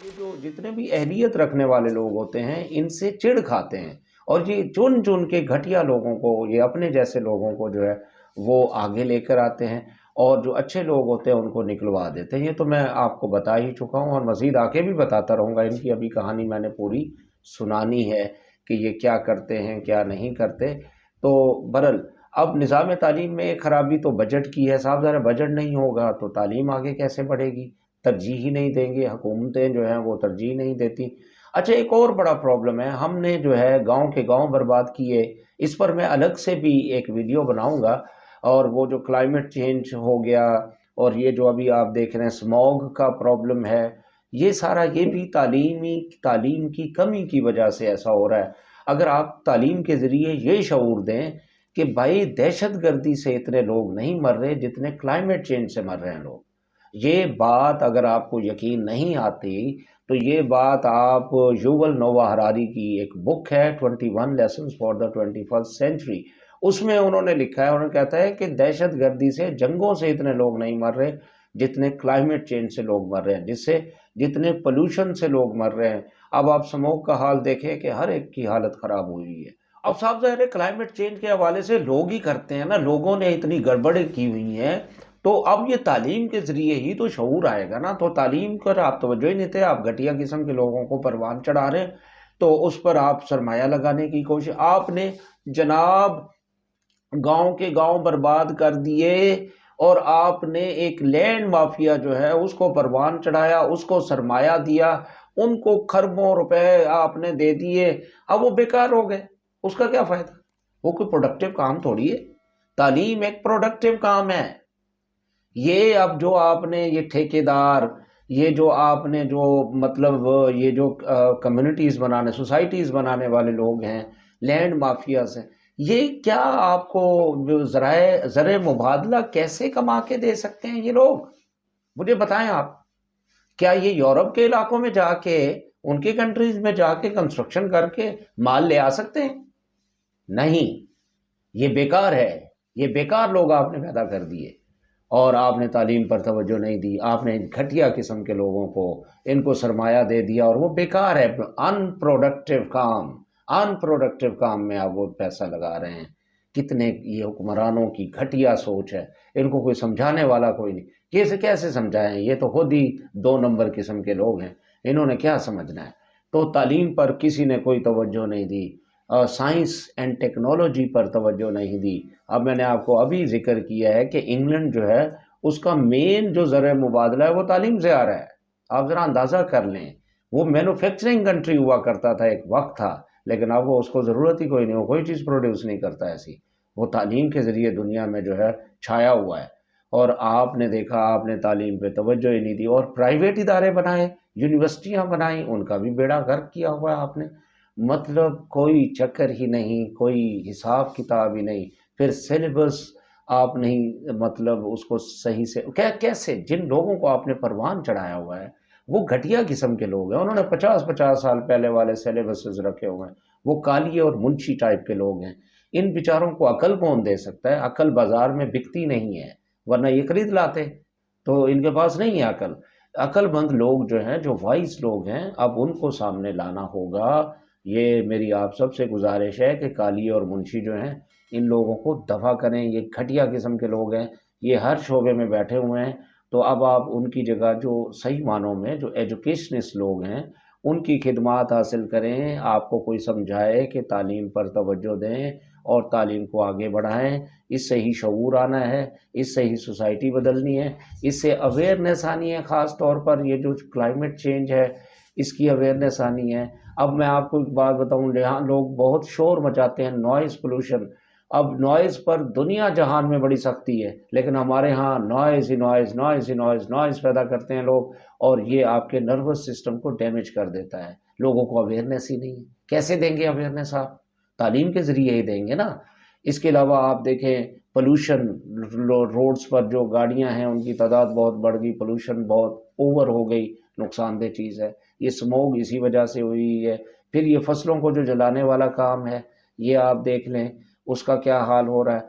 یہ جو جتنے بھی اہلیت رکھنے والے لوگ ہوتے ہیں ان سے چڑ کھاتے ہیں، اور یہ چن چن کے گھٹیا لوگوں کو، یہ اپنے جیسے لوگوں کو جو ہے وہ آگے لے کر آتے ہیں، اور جو اچھے لوگ ہوتے ہیں ان کو نکلوا دیتے ہیں۔ یہ تو میں آپ کو بتا ہی چکا ہوں، اور مزید آگے بھی بتاتا رہوں گا۔ ان کی ابھی کہانی میں نے پوری سنانی ہے کہ یہ کیا کرتے ہیں کیا نہیں کرتے۔ تو برل اب نظام تعلیم میں ایک خرابی تو بجٹ کی ہے صاحب، ذرا بجٹ نہیں ہوگا تو تعلیم آگے کیسے بڑھے گی؟ ترجیح ہی نہیں دیں گے، حکومتیں جو ہیں وہ ترجیح نہیں دیتی۔ اچھا، ایک اور بڑا پرابلم ہے، ہم نے جو ہے گاؤں کے گاؤں برباد کیے۔ اس پر میں الگ سے بھی ایک ویڈیو بناؤں گا۔ اور وہ جو کلائمیٹ چینج ہو گیا، اور یہ جو ابھی آپ دیکھ رہے ہیں اسموگ کا پرابلم ہے، یہ سارا یہ بھی تعلیم کی کمی کی وجہ سے ایسا ہو رہا ہے۔ اگر آپ تعلیم کے ذریعے یہ شعور دیں کہ بھائی دہشت گردی سے اتنے لوگ نہیں مر رہے جتنے کلائمیٹ چینج سے مر رہے ہیں لوگ، یہ بات اگر آپ کو یقین نہیں آتی تو یہ بات آپ یوول نووا ہراری کی ایک بک ہے 21 lessons for the 21st century, اس میں انہوں نے لکھا ہے، انہوں نے کہتا ہے کہ دہشت گردی سے، جنگوں سے اتنے لوگ نہیں مر رہے جتنے کلائمیٹ چینج سے لوگ مر رہے ہیں، جس سے جتنے پولوشن سے لوگ مر رہے ہیں۔ اب آپ سموگ کا حال دیکھیں کہ ہر ایک کی حالت خراب ہوئی ہے۔ اب صاحب ظاہر ہے کلائمیٹ چینج کے حوالے سے لوگ ہی کرتے ہیں نا، لوگوں نے اتنی گڑبڑیں کی ہوئی ہیں، تو اب یہ تعلیم کے ذریعے ہی تو شعور آئے گا نا۔ تو تعلیم پر آپ توجہ ہی نہیں تھے، آپ گھٹیا قسم کے لوگوں کو پروان چڑھا رہے ہیں، تو اس پر آپ سرمایہ لگانے کی کوشش، آپ نے جناب گاؤں کے گاؤں برباد کر دیے، اور آپ نے ایک لینڈ مافیا جو ہے اس کو پروان چڑھایا، اس کو سرمایہ دیا، ان کو خربوں روپے آپ نے دے دیے، اب وہ بیکار ہو گئے۔ اس کا کیا فائدہ؟ وہ کوئی پروڈکٹیو کام تھوڑی ہے۔ تعلیم ایک پروڈکٹیو کام ہے۔ یہ اب جو آپ نے یہ ٹھیکیدار، یہ جو آپ نے جو مطلب یہ جو کمیونٹیز بنانے، سوسائٹیز بنانے والے لوگ ہیں، لینڈ مافیاز ہیں، یہ کیا آپ کو جو زرع مبادلہ کیسے کما کے دے سکتے ہیں یہ لوگ؟ مجھے بتائیں آپ، کیا یہ یورپ کے علاقوں میں جا کے، ان کے کنٹریز میں جا کے کنسٹرکشن کر کے مال لے آ سکتے ہیں؟ نہیں، یہ بیکار ہے، یہ بیکار لوگ آپ نے پیدا کر دیے، اور آپ نے تعلیم پر توجہ نہیں دی، آپ نے گھٹیا قسم کے لوگوں کو ان کو سرمایہ دے دیا، اور وہ بیکار ہے، ان پروڈکٹیو کام میں آپ وہ پیسہ لگا رہے ہیں۔ کتنے یہ حکمرانوں کی گھٹیا سوچ ہے، ان کو کوئی سمجھانے والا کوئی نہیں۔ یہ کیسے سمجھائیں؟ یہ تو خود ہی 2 نمبر قسم کے لوگ ہیں، انہوں نے کیا سمجھنا ہے؟ تو تعلیم پر کسی نے کوئی توجہ نہیں دی، سائنس اینڈ ٹیکنالوجی پر توجہ نہیں دی۔ اب میں نے آپ کو ابھی ذکر کیا ہے کہ انگلینڈ جو ہے اس کا مین جو زرع مبادلہ ہے وہ تعلیم سے آ رہا ہے۔ آپ ذرا اندازہ کر لیں، وہ مینوفیکچرنگ کنٹری ہوا کرتا تھا، ایک وقت تھا، لیکن اب وہ اس کو ضرورت ہی کوئی نہیں، وہ کوئی چیز پروڈیوس نہیں کرتا ایسی۔ وہ تعلیم کے ذریعے دنیا میں جو ہے چھایا ہوا ہے، اور آپ نے دیکھا آپ نے تعلیم پہ توجہ ہی نہیں دی، اور پرائیویٹ ادارے بنائے، یونیورسٹیاں بنائیں، ان کا بھی بیڑا غرق کیا ہوا ہے آپ نے۔ مطلب کوئی چکر ہی نہیں، کوئی حساب کتاب ہی نہیں، پھر سیلیبس آپ نہیں، مطلب اس کو صحیح سے کیسے، جن لوگوں کو آپ نے پروان چڑھایا ہوا ہے وہ گھٹیا قسم کے لوگ ہیں، انہوں نے 50 سال پہلے والے سیلیبسز رکھے ہوئے ہیں، وہ کالیے اور منشی ٹائپ کے لوگ ہیں۔ ان بیچاروں کو عقل کون دے سکتا ہے؟ عقل بازار میں بکتی نہیں ہے، ورنہ یہ خرید لاتے، تو ان کے پاس نہیں ہے عقل۔ عقل مند لوگ جو ہیں، جو وائس لوگ ہیں، اب ان کو سامنے لانا ہوگا۔ یہ میری آپ سب سے گزارش ہے کہ کالی اور منشی جو ہیں ان لوگوں کو دفع کریں، یہ گھٹیا قسم کے لوگ ہیں، یہ ہر شعبے میں بیٹھے ہوئے ہیں۔ تو اب آپ ان کی جگہ جو صحیح معنوں میں جو ایجوکیشنسٹ لوگ ہیں ان کی خدمات حاصل کریں، آپ کو کوئی سمجھائے کہ تعلیم پر توجہ دیں اور تعلیم کو آگے بڑھائیں، اس سے ہی شعور آنا ہے، اس سے ہی سوسائٹی بدلنی ہے، اس سے اویئرنیس آنی ہے۔ خاص طور پر یہ جو کلائمیٹ چینج ہے اس کی اویئرنیس آنی ہے۔ اب میں آپ کو ایک بات بتاؤں، یہاں لوگ بہت شور مچاتے ہیں، نوائز پولوشن۔ اب نوائز پر دنیا جہان میں بڑی سختی ہے، لیکن ہمارے ہاں نوائز ہی نوائز، نوائز ہی نوائز، نوائز پیدا کرتے ہیں لوگ، اور یہ آپ کے نروس سسٹم کو ڈیمیج کر دیتا ہے۔ لوگوں کو اویئرنیس ہی نہیں ہے، کیسے دیں گے اویئرنیس؟ آپ تعلیم کے ذریعے ہی دیں گے نا۔ اس کے علاوہ آپ دیکھیں پولوشن، روڈز پر جو گاڑیاں ہیں ان کی تعداد بہت بڑھ گئی، پولوشن بہت اوور ہو گئی، نقصان دہ چیز ہے۔ یہ سموگ اسی وجہ سے ہوئی ہے۔ پھر یہ فصلوں کو جو جلانے والا کام ہے، یہ آپ دیکھ لیں اس کا کیا حال ہو رہا ہے۔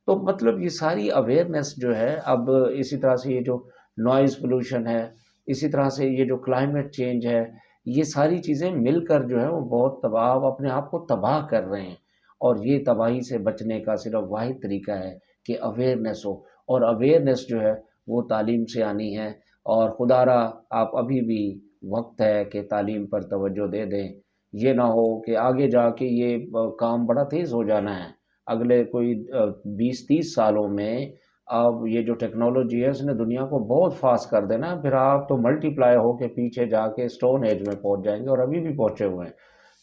تو مطلب یہ ساری اویئرنیس جو ہے، اب اسی طرح سے یہ جو نوائز پولوشن ہے، اسی طرح سے یہ جو کلائمیٹ چینج ہے، یہ ساری چیزیں مل کر جو ہے وہ بہت تباہ، اپنے آپ کو تباہ کر رہے ہیں، اور یہ تباہی سے بچنے کا صرف واحد طریقہ ہے کہ اویئرنیس ہو، اور اویئرنیس جو ہے وہ تعلیم سے آنی ہے، اور خدا را آپ ابھی بھی وقت ہے کہ تعلیم پر توجہ دے دیں، یہ نہ ہو کہ آگے جا کے یہ کام بڑا تیز ہو جانا ہے، اگلے کوئی 20-30 سالوں میں اب یہ جو ٹیکنالوجی ہے اس نے دنیا کو بہت فاسٹ کر دینا ہے، پھر آپ تو ملٹی پلائی ہو کے پیچھے جا کے اسٹون ایج میں پہنچ جائیں گے، اور ابھی بھی پہنچے ہوئے ہیں۔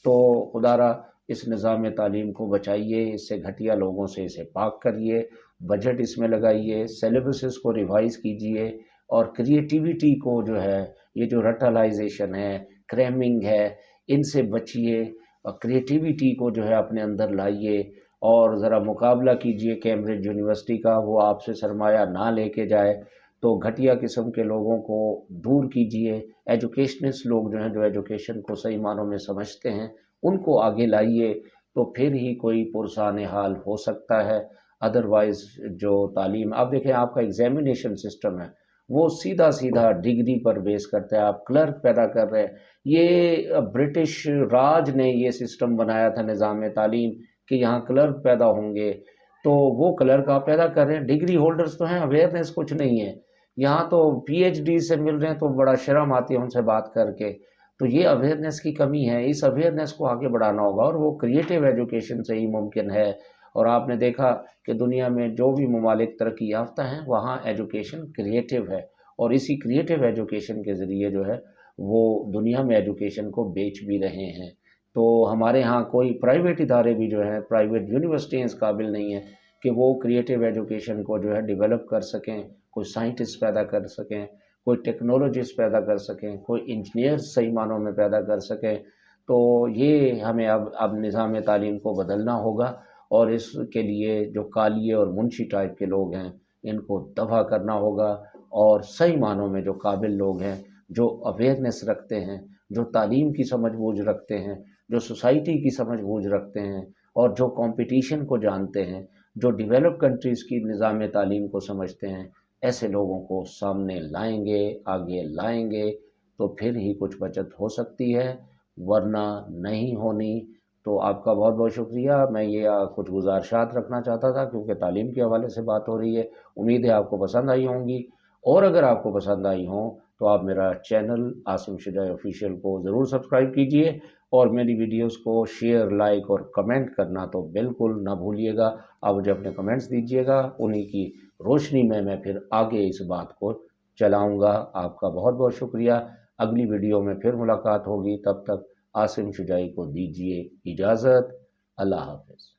تو خدا را اس نظام تعلیم کو بچائیے، اس سے گھٹیا لوگوں سے اسے پاک کریے، بجٹ اس میں لگائیے، سیلیبسز کو ریوائز کیجیے، اور کریٹیویٹی کو جو ہے، یہ جو رٹلائزیشن ہے، کریمنگ ہے، ان سے بچیے، اور کریٹیویٹی کو جو ہے اپنے اندر لائیے، اور ذرا مقابلہ کیجئے کیمبرج یونیورسٹی کا، وہ آپ سے سرمایہ نہ لے کے جائے، تو گھٹیا قسم کے لوگوں کو دور کیجئے، ایجوکیشنسٹ لوگ جو ہیں، جو ایجوکیشن کو صحیح معنوں میں سمجھتے ہیں، ان کو آگے لائیے، تو پھر ہی کوئی پرسان حال ہو سکتا ہے۔ ادروائز جو تعلیم، آپ دیکھیں آپ کا ایگزامینیشن سسٹم ہے وہ سیدھا سیدھا ڈگری پر بیس کرتا ہے، آپ کلرک پیدا کر رہے ہیں۔ یہ برٹش راج نے یہ سسٹم بنایا تھا نظام تعلیم کہ یہاں کلرک پیدا ہوں گے، تو وہ کلرک آپ پیدا کر رہے ہیں، ڈگری ہولڈرز تو ہیں، اویئرنیس کچھ نہیں ہے، یہاں تو پی ایچ ڈی سے مل رہے ہیں تو بڑا شرم آتی ہے ان سے بات کر کے۔ تو یہ اویئرنیس کی کمی ہے، اس اویئرنیس کو آگے بڑھانا ہوگا، اور وہ کریٹیو ایجوکیشن سے ہی ممکن ہے۔ اور آپ نے دیکھا کہ دنیا میں جو بھی ممالک ترقی یافتہ ہیں وہاں ایجوکیشن کریٹیو ہے، اور اسی کریٹیو ایجوکیشن کے ذریعے جو ہے وہ دنیا میں ایجوکیشن کو بیچ بھی رہے ہیں۔ تو ہمارے ہاں کوئی پرائیویٹ ادارے بھی جو ہیں، پرائیویٹ یونیورسٹیاں اس قابل نہیں ہیں کہ وہ کریٹیو ایجوکیشن کو جو ہے ڈیولپ کر سکیں، کوئی سائنٹسٹ پیدا کر سکیں، کوئی ٹیکنالوجسٹ پیدا کر سکیں، کوئی انجینئر صحیح معنوں میں پیدا کر سکیں۔ تو یہ ہمیں اب نظام تعلیم کو بدلنا ہوگا، اور اس کے لیے جو کالیے اور منشی ٹائپ کے لوگ ہیں ان کو دفع کرنا ہوگا، اور صحیح معنوں میں جو قابل لوگ ہیں، جو اویئرنیس رکھتے ہیں، جو تعلیم کی سمجھ بوجھ رکھتے ہیں، جو سوسائٹی کی سمجھ بوجھ رکھتے ہیں، اور جو کمپٹیشن کو جانتے ہیں، جو ڈیولپ کنٹریز کی نظام تعلیم کو سمجھتے ہیں، ایسے لوگوں کو سامنے لائیں گے، آگے لائیں گے، تو پھر ہی کچھ بچت ہو سکتی ہے، ورنہ نہیں ہونی۔ تو آپ کا بہت بہت شکریہ۔ میں یہ کچھ گزارشات رکھنا چاہتا تھا کیونکہ تعلیم کے حوالے سے بات ہو رہی ہے، امید ہے آپ کو پسند آئی ہوں گی، اور اگر آپ کو پسند آئی ہوں تو آپ میرا چینل عاصم شجاعی آفیشیل کو ضرور سبسکرائب کیجئے، اور میری ویڈیوز کو شیئر، لائک اور کمنٹ کرنا تو بالکل نہ بھولیے گا۔ آپ مجھے اپنے کمنٹس دیجئے گا، انہی کی روشنی میں پھر آگے اس بات کو چلاؤں گا۔ آپ کا بہت بہت شکریہ۔ اگلی ویڈیو میں پھر ملاقات ہوگی، تب تک عاصم شجاعی کو دیجئے اجازت۔ اللہ حافظ۔